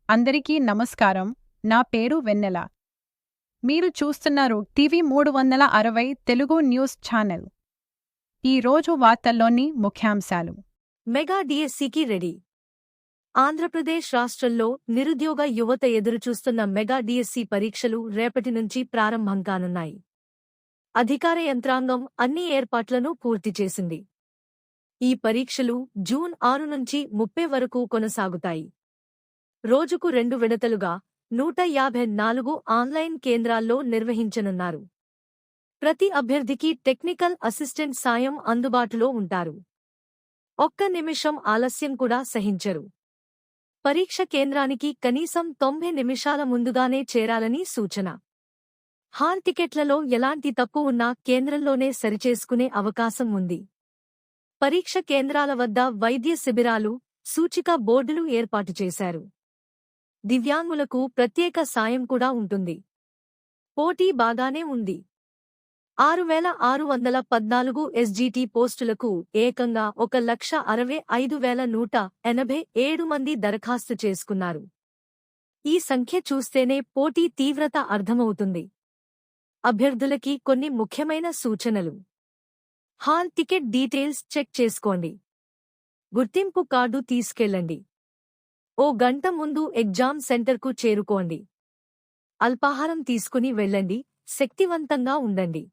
అందరికీ నమస్కారం. నా పేరు వెన్నెల. మీరు చూస్తున్నారు టీవీ 360 తెలుగు న్యూస్ ఛానల్. ఈరోజు వార్తల్లోని ముఖ్యాంశాలు. మెగా డిఎస్సికి రెడీ. ఆంధ్రప్రదేశ్ రాష్ట్రంలో నిరుద్యోగ యువత ఎదురుచూస్తున్న మెగా డిఎస్సి పరీక్షలు రేపటి నుంచి ప్రారంభం కానున్నాయి. అధికార యంత్రాంగం అన్ని ఏర్పాట్లను పూర్తి చేసింది. ఈ పరీక్షలు జూన్ 6 నుంచి 30 వరకు కొనసాగుతాయి. రోజుకు 2 విడతలుగా 154 ఆన్లైన్ కేంద్రాల్లో నిర్వహించనున్నారు. ప్రతి అభ్యర్థికి టెక్నికల్ అసిస్టెంట్ సాయం అందుబాటులో ఉంటారు. ఒక్క నిమిషం ఆలస్యం కూడా సహించరు. పరీక్ష కేంద్రానికి కనీసం 90 నిమిషాల ముందుగానే చేరాలని సూచన. హాల్ టికెట్లలో ఎలాంటి తప్పు ఉన్నా కేంద్రంలోనే సరిచేసుకునే అవకాశం ఉంది. పరీక్ష కేంద్రాల వద్ద వైద్య శిబిరాలు, సూచిక బోర్డులు ఏర్పాటు చేశారు. దివ్యాంగులకు ప్రత్యేక సాయం కూడా ఉంటుంది. పోటీ బాగానే ఉంది. 6,614 ఎస్జీటీ పోస్టులకు ఏకంగా 1,65,187 మంది దరఖాస్తు చేసుకున్నారు. ఈ సంఖ్య చూస్తేనే పోటీ తీవ్రత అర్థమవుతుంది. అభ్యర్థులకి కొన్ని ముఖ్యమైన సూచనలు. హాల్ టికెట్ డీటెయిల్స్ చెక్ చేసుకోండి. గుర్తింపు కార్డు తీసుకెళ్లండి. ఓ గంట ముందు ఎగ్జామ్ సెంటర్కు చేరుకోండి. అల్పాహారం తీసుకుని వెళ్ళండి. శక్తివంతంగా ఉండండి.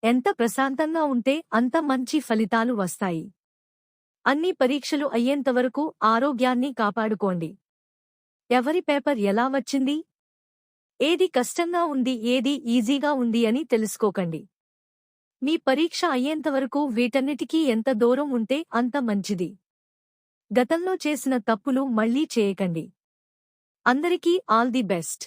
ఎంత ప్రశాంతంగా ఉంటే అంత మంచి ఫలితాలు వస్తాయి. అన్ని పరీక్షలు అయ్యేంతవరకు ఆరోగ్యాన్ని కాపాడుకోండి. ఎవరి పేపర్ ఎలా వచ్చింది, ఏది కష్టంగా ఉంది, ఏది ఈజీగా ఉంది అని తెలుసుకోకండి. మీ పరీక్ష అయ్యేంతవరకు వీటన్నిటికీ ఎంత దూరం ఉంటే అంత మంచిది. గతంలో చేసిన తప్పులు మళ్లీ చేయకండి. అందరికీ ఆల్ ది బెస్ట్.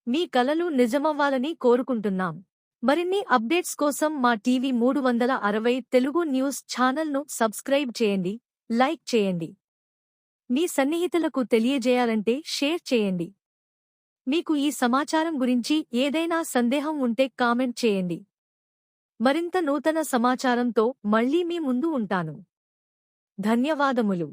మీ కలలు నిజమవ్వాలని కోరుకుంటున్నాం. మరిన్ని అప్డేట్స్ కోసం మా టీవీ 360 తెలుగు న్యూస్ ఛానల్ను సబ్స్క్రైబ్ చేయండి, లైక్ చేయండి. మీ సన్నిహితులకు తెలియజేయాలంటే షేర్ చేయండి. మీకు ఈ సమాచారం గురించి ఏదైనా సందేహం ఉంటే కామెంట్ చేయండి. మరింత నూతన సమాచారంతో మళ్లీ మీ ముందు ఉంటాను. ధన్యవాదములు.